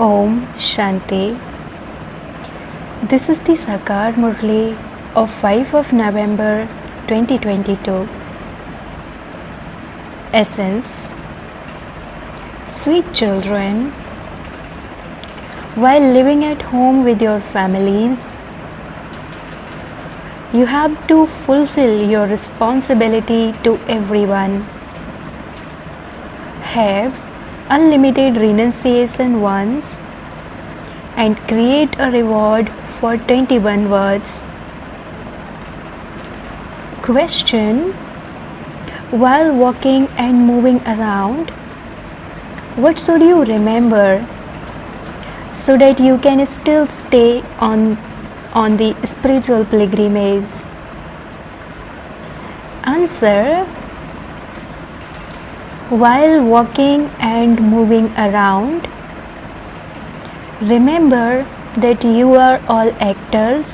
Om Shanti. This is the Sakar Murli of 5 of November 2022. Essence. Sweet children, while living at home with your families, you have to fulfill your responsibility to everyone. Have unlimited renunciation once and create a reward for 21 words. Question: while walking and moving around, what should you remember so that you can still stay on the spiritual pilgrimage? Answer: while walking and moving around, remember that you are all actors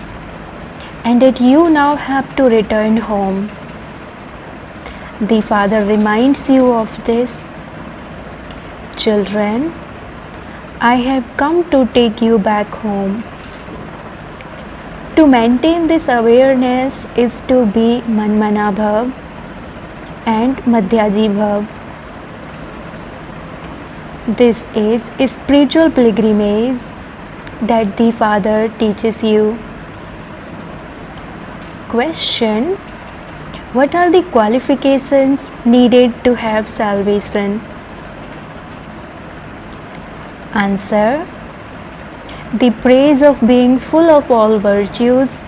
and that you now have to return home. The Father reminds you of this. Children, I have come to take you back home. To maintain this awareness is to be Manmana Bhav and Madhyaji Bhav. This is a spiritual pilgrimage that the Father teaches you. Question: what are the qualifications needed to have salvation? Answer: the praise of being full of all virtues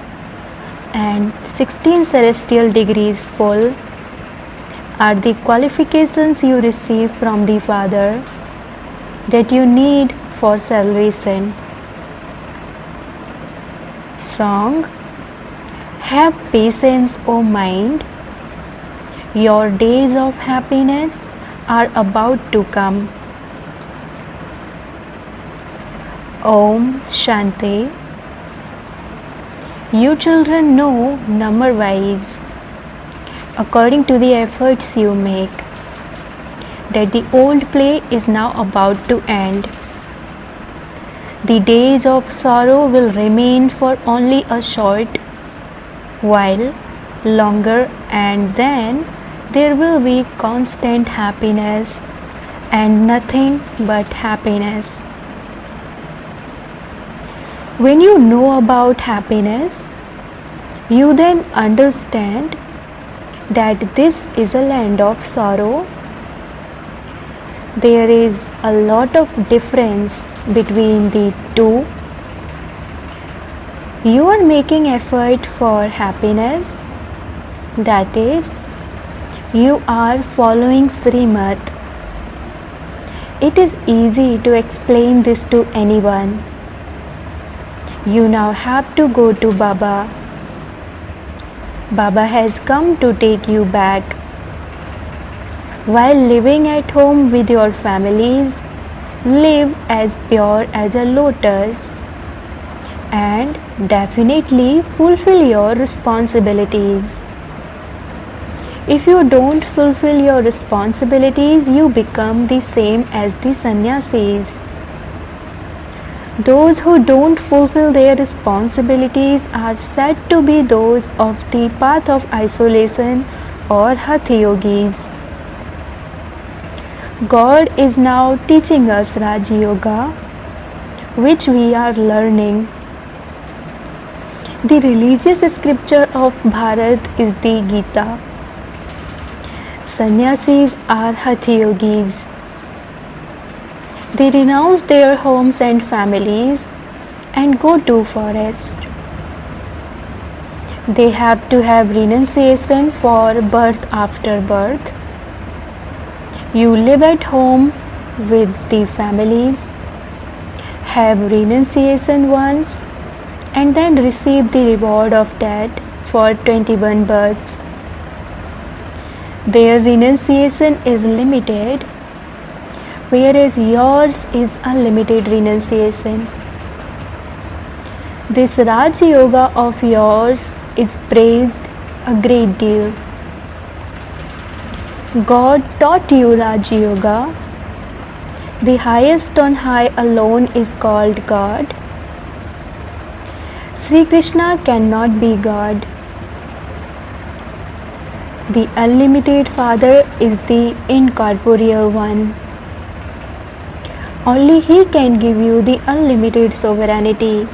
and 16 celestial degrees full are the qualifications you receive from the Father that you need for salvation. Song: have patience, O mind. Your days of happiness are about to come. Om Shanti. You children know number wise, according to the efforts you make, that the old play is now about to end. The days of sorrow will remain for only a short while longer, and then there will be constant happiness and nothing but happiness. When you know about happiness, you then understand that this is a land of sorrow. There is a lot of difference between the two. You are making effort for happiness, that is, you are following Srimad. It is easy to explain this to anyone. You now have to go to Baba. Baba has come to take you back. While living at home with your families, live as pure as a lotus and definitely fulfill your responsibilities. If you don't fulfill your responsibilities, you become the same as the sannyasis. Those who don't fulfill their responsibilities are said to be those of the path of isolation or Hatha Yogis. God is now teaching us Raj Yoga, which we are learning. The religious scripture of Bharat is the Gita. Sannyasis are Hatha Yogis. They renounce their homes and families and go to forest. They have to have renunciation for birth after birth. You live at home with the families, have renunciation once, and then receive the reward of that for 21 births. Their renunciation is limited, whereas yours is unlimited renunciation. This Raj Yoga of yours is praised a great deal. God taught you Raj Yoga The highest on high alone is called God. Sri Krishna cannot be God. The unlimited Father is the incorporeal one. Only He can give you the unlimited sovereignty.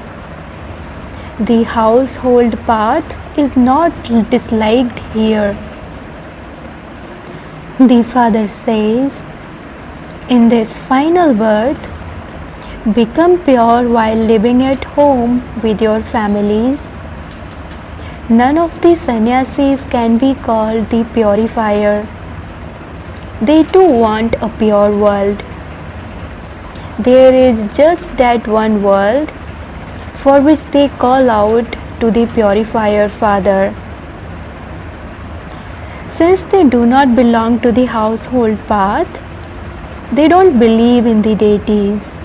The household path is not disliked here. The Father says, in this final birth, become pure while living at home with your families. None of the sannyasis can be called the purifier. They too want a pure world. There is just that one world for which they call out to the purifier Father. Since they do not belong to the household path, they don't believe in the deities.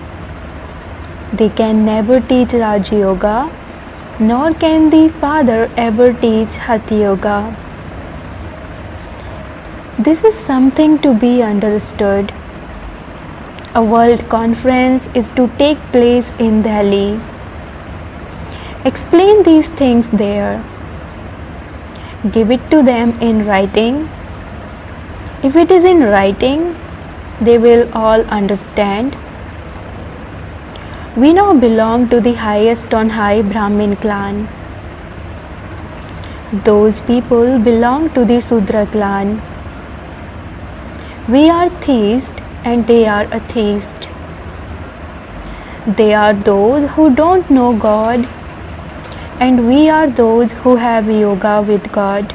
They can never teach Raj Yoga, nor can the Father ever teach Hatha Yoga. This is something to be understood. A world conference is to take place in Delhi. Explain these things there. Give it to them in writing. If it is in writing, they will all understand. We now belong to the highest on high Brahmin clan. Those people belong to the Sudra clan. We are theists and they are atheists. They are those who don't know God, and we are those who have yoga with God.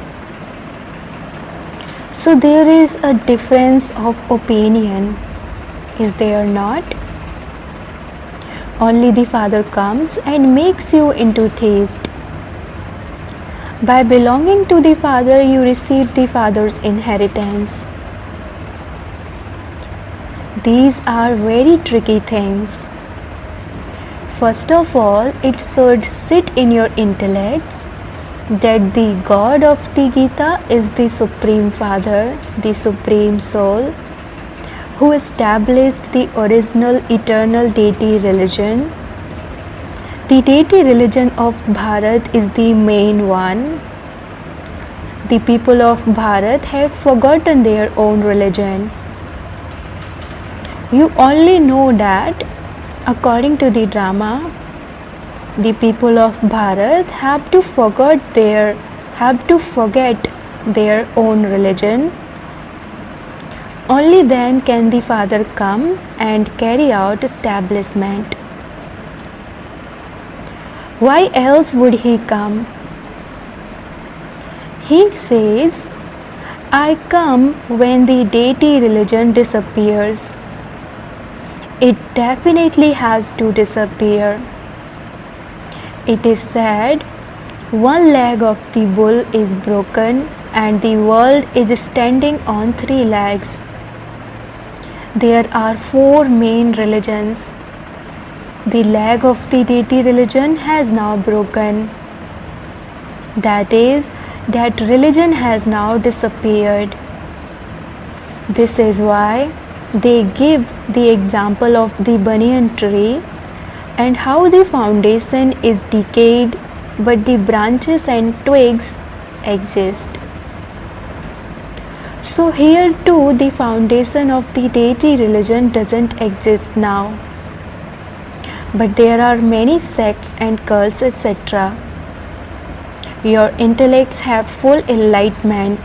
So there is a difference of opinion, is there not? Only the Father comes and makes you into theist. By belonging to the Father, you receive the Father's inheritance. These are very tricky things. First of all, it should sit in your intellects that the God of the Gita is the Supreme Father, the Supreme Soul, who established the original eternal deity religion. The deity religion of Bharat is the main one. The people of Bharat have forgotten their own religion. You only know that, according to the drama, the people of Bharat have to forget their own religion. Only then can the Father come and carry out establishment. Why else would He come? He says, I come when the deity religion disappears. It definitely has to disappear. It is said, one leg of the bull is broken and the world is standing on 3 legs. There are 4 main religions. The leg of the deity religion has now broken. That is, that religion has now disappeared. This is why they give the example of the banyan tree and how the foundation is decayed but the branches and twigs exist. So here too the foundation of the deity religion doesn't exist now. But there are many sects and cults, etc. Your intellects have full enlightenment.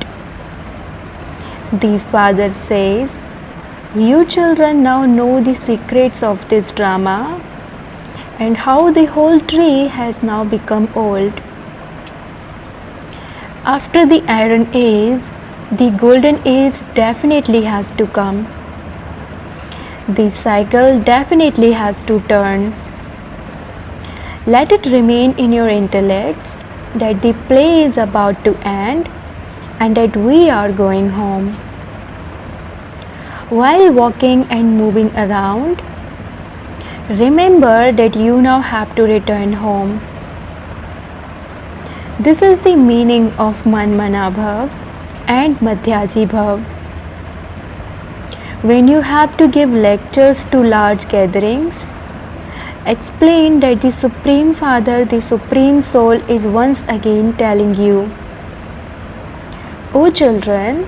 The Father says, you children now know the secrets of this drama and how the whole tree has now become old. After the Iron Age, the Golden Age definitely has to come. The cycle definitely has to turn. Let it remain in your intellects that the play is about to end and that we are going home. While walking and moving around, remember that you now have to return home. This is the meaning of Manmana Bhav and Madhyaji Bhav. When you have to give lectures to large gatherings, explain that the Supreme Father, the Supreme Soul, is once again telling you, O children,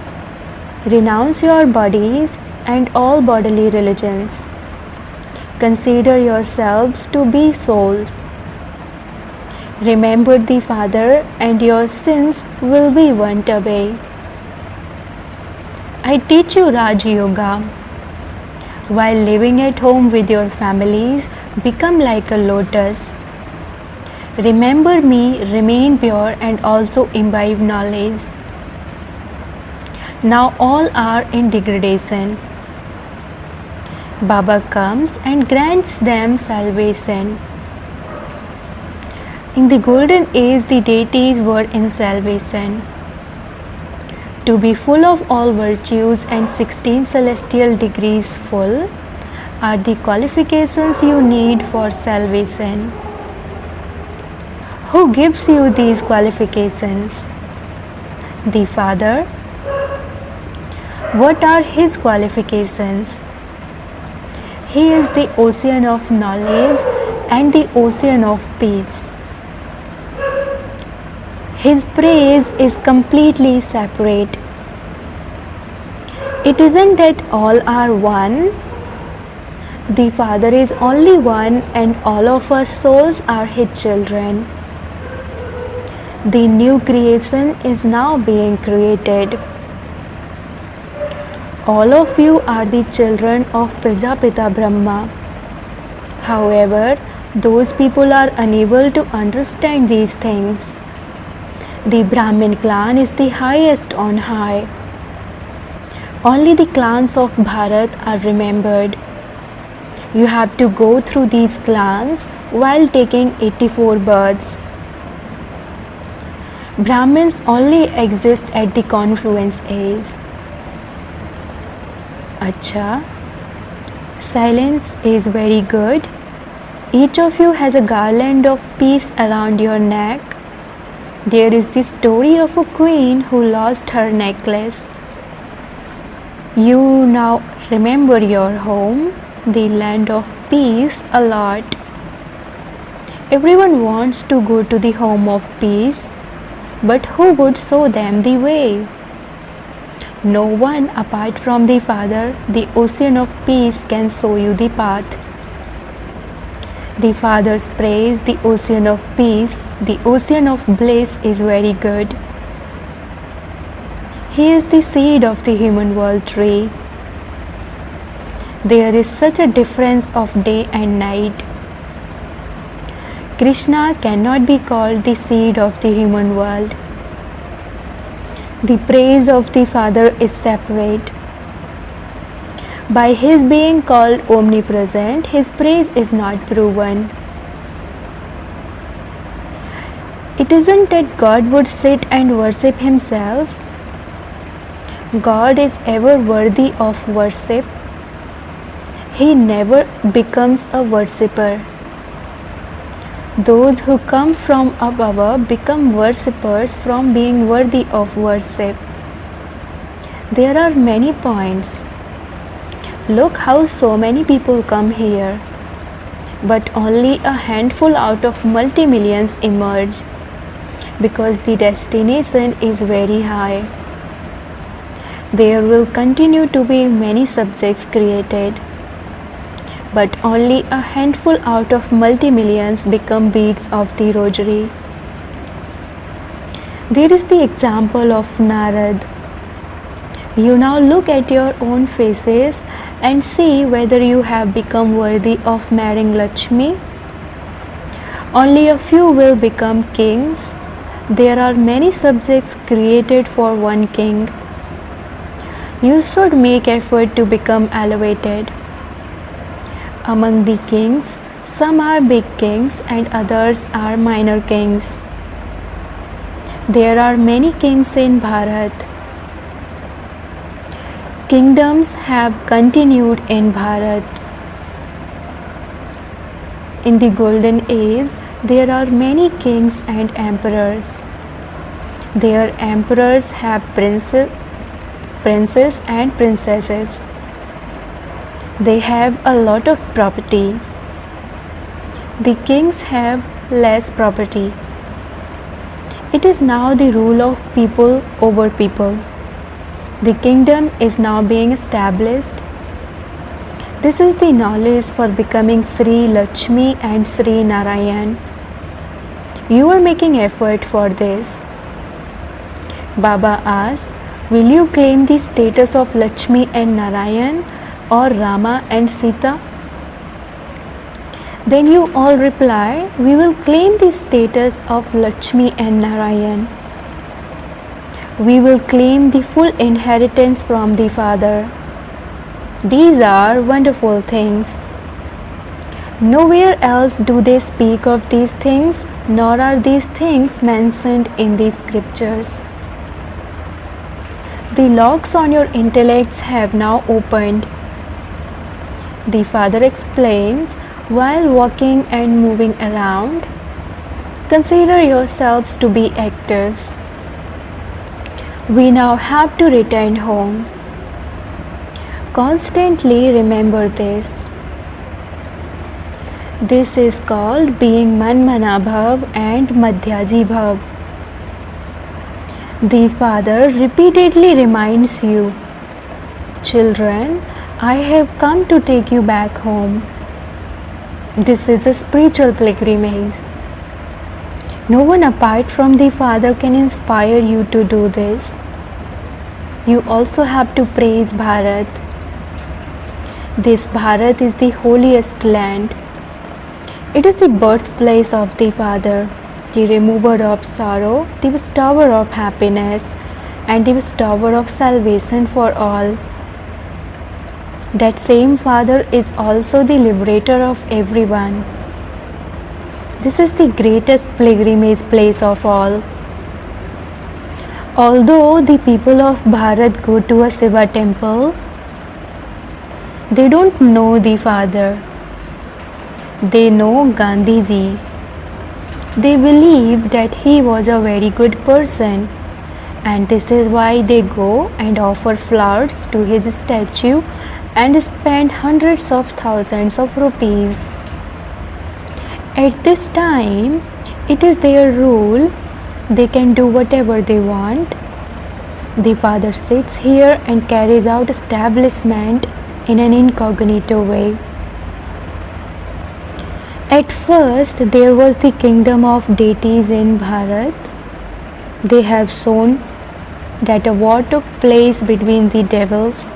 renounce your bodies and all bodily religions. Consider yourselves to be souls. Remember the Father, and your sins will be burnt away. I teach you Raj Yoga. While living at home with your families, become like a lotus. Remember me, remain pure, and also imbibe knowledge. Now all are in degradation. Baba comes and grants them salvation. In the golden age, the deities were in salvation. To be full of all virtues and 16 celestial degrees full are the qualifications you need for salvation. Who gives you these qualifications? The Father. What are His qualifications? He is the ocean of knowledge and the ocean of peace. His praise is completely separate. It isn't that all are one. The Father is only one, and all of us souls are His children. The new creation is now being created. All of you are the children of Prajapita Brahma. However, those people are unable to understand these things. The Brahmin clan is the highest on high. Only the clans of Bharat are remembered. You have to go through these clans while taking 84 births. Brahmins only exist at the confluence age. Acha, silence is very good. Each of you has a garland of peace around your neck. There is the story of a queen who lost her necklace. You now remember your home, the land of peace, a lot. Everyone wants to go to the home of peace, but who would show them the way? No one apart from the Father, the ocean of peace, can show you the path. The Father's praise, the ocean of peace, the ocean of bliss is very good. He is the seed of the human world tree. There is such a difference of day and night. Krishna cannot be called the seed of the human world. The praise of the Father is separate. By His being called omnipresent, His praise is not proven. It isn't that God would sit and worship Himself. God is ever worthy of worship. He never becomes a worshipper. Those who come from above become worshippers from being worthy of worship. There are many points. Look how so many people come here, but only a handful out of multi-millions emerge, because the destination is very high. There will continue to be many subjects created, but only a handful out of multi-millions become beads of the rosary. There is the example of Narad. You now look at your own faces and see whether you have become worthy of marrying Lakshmi. Only a few will become kings. There are many subjects created for one king. You should make effort to become elevated. Among the kings, some are big kings and others are minor kings. There are many kings in Bharat. Kingdoms have continued in Bharat. In the golden age, there are many kings and emperors. Their emperors have princes and princesses. They have a lot of property. The kings have less property. It is now the rule of people over people. The kingdom is now being established. This is the knowledge for becoming Sri Lakshmi and Sri Narayan. You are making effort for this. Baba asks, will you claim the status of Lakshmi and Narayan or Rama and Sita? Then you all reply, we will claim the status of Lakshmi and Narayan. We will claim the full inheritance from the Father. These are wonderful things. Nowhere else do they speak of these things, nor are these things mentioned in the scriptures. The locks on your intellects have now opened. The Father explains, while walking and moving around, consider yourselves to be actors. We now have to return home. Constantly remember this. This is called being Manmana Bhav and Madhyaji Bhav. The Father repeatedly reminds you, children, I have come to take you back home. This is a spiritual pilgrimage. No one apart from the Father can inspire you to do this. You also have to praise Bharat. This Bharat is the holiest land. It is the birthplace of the Father, the remover of sorrow, the bestower of happiness, and the bestower of salvation for all. That same Father is also the liberator of everyone. This is the greatest pilgrimage place of all. Although the people of Bharat go to a Shiva temple, they don't know the Father. They know Gandhiji. They believe that he was a very good person, and this is why they go and offer flowers to his statue and spend hundreds of thousands of rupees. At this time, it is their rule. They can do whatever they want. The Father sits here and carries out establishment in an incognito way. At first, there was the kingdom of deities in Bharat. They have shown that a war took place between the devils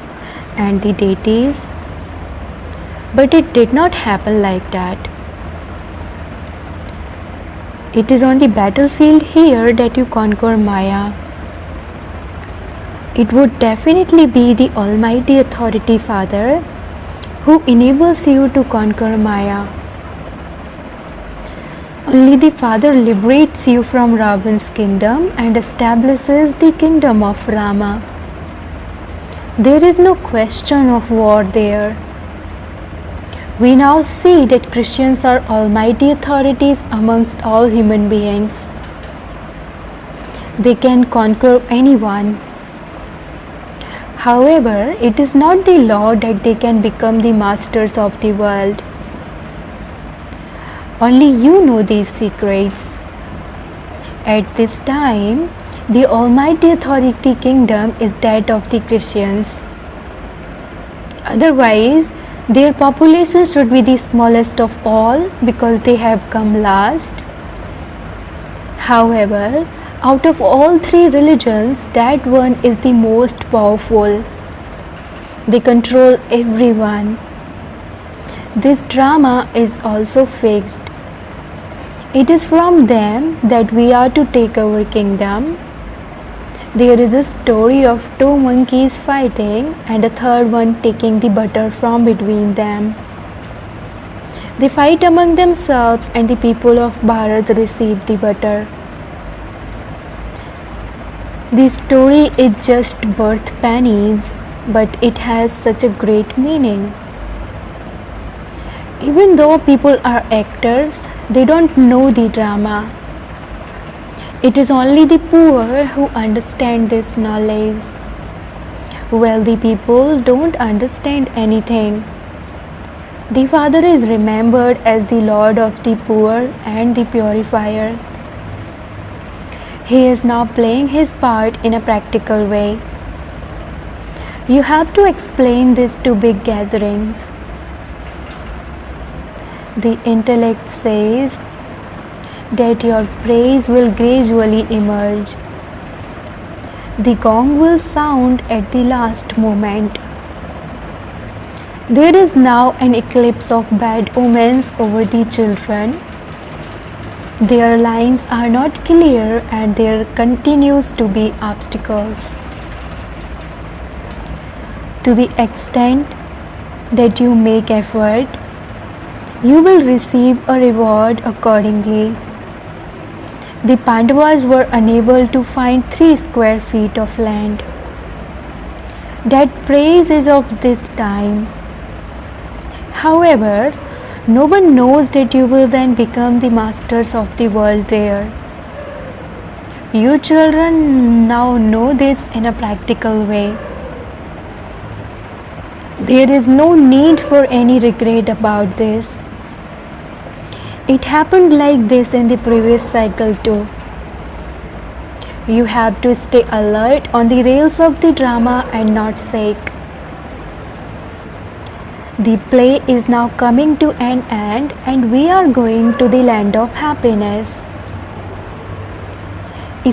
and the deities, but it did not happen like that. It is on the battlefield here that you conquer Maya. It would definitely be the Almighty Authority Father who enables you to conquer Maya. Only the Father liberates you from Ravan's kingdom and establishes the kingdom of Rama. There is no question of war there. We now see that Christians are almighty authorities amongst all human beings. They can conquer anyone. However, it is not the law that they can become the masters of the world. Only you know these secrets. At this time, the Almighty Authority Kingdom is that of the Christians. Otherwise, their population should be the smallest of all because they have come last. However, out of all three religions, that one is the most powerful. They control everyone. This drama is also fixed. It is from them that we are to take our kingdom. There is a story of two monkeys fighting and a third one taking the butter from between them. They fight among themselves and the people of Bharat receive the butter. The story is just birth pennies, but it has such a great meaning. Even though people are actors, they don't know the drama. It is only the poor who understand this knowledge. Wealthy people don't understand anything. The Father is remembered as the Lord of the poor and the purifier. He is now playing his part in a practical way. You have to explain this to big gatherings. The intellect says that your praise will gradually emerge. The gong will sound at the last moment. There is now an eclipse of bad omens over the children. Their lines are not clear and there continues to be obstacles. To the extent that you make effort, you will receive a reward accordingly. The Pandavas were unable to find 3 square feet of land. That praise is of this time. However, no one knows that you will then become the masters of the world there. You children now know this in a practical way. There is no need for any regret about this. It happened like this in the previous cycle too. You have to stay alert on the rails of the drama and not shake. The play is now coming to an end and we are going to the land of happiness.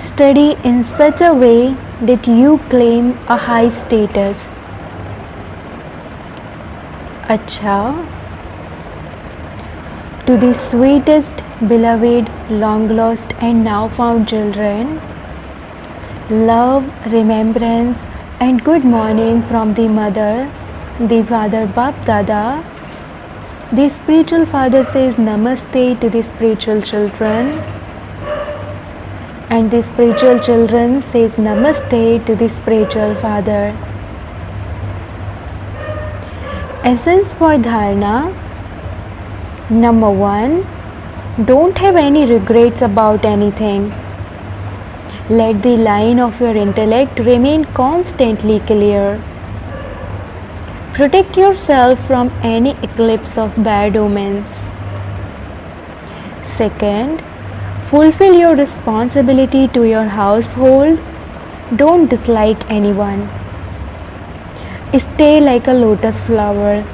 Study in such a way that you claim a high status. Acha. To the sweetest, beloved, long lost and now found children, love, remembrance and good morning from the mother, the father Bap Dada. The spiritual father says namaste to the spiritual children and the spiritual children says namaste to the spiritual father. Essence for dharana. Number 1. Don't have any regrets about anything. Let the line of your intellect remain constantly clear. Protect yourself from any eclipse of bad omens. Second, fulfill your responsibility to your household. Don't dislike anyone. Stay like a lotus flower.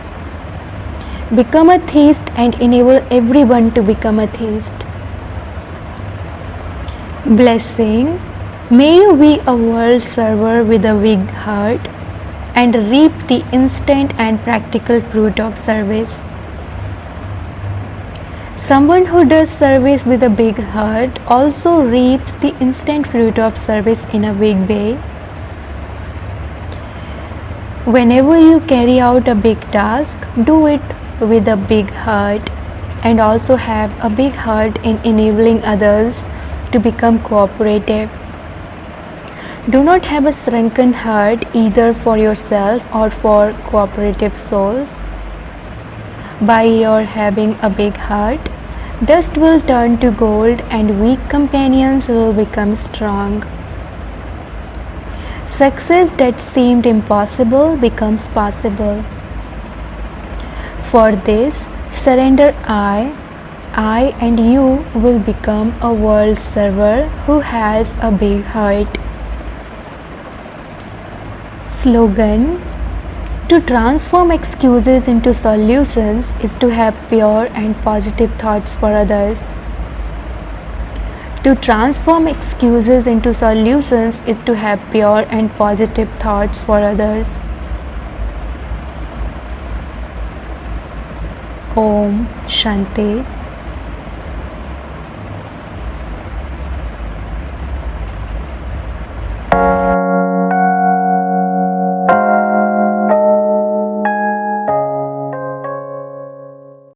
Become a theist and enable everyone to become a theist. Blessing. May you be a world server with a big heart and reap the instant and practical fruit of service. Someone who does service with a big heart also reaps the instant fruit of service in a big way. Whenever you carry out a big task, do it with a big heart and also have a big heart in enabling others to become cooperative. Do not have a shrunken heart either for yourself or for cooperative souls. By your having a big heart, dust will turn to gold and weak companions will become strong. Success that seemed impossible becomes possible. For this, surrender I and you will become a world server who has a big heart. Slogan. To transform excuses into solutions is to have pure and positive thoughts for others. To transform excuses into solutions is to have pure and positive thoughts for others. Om Shanti.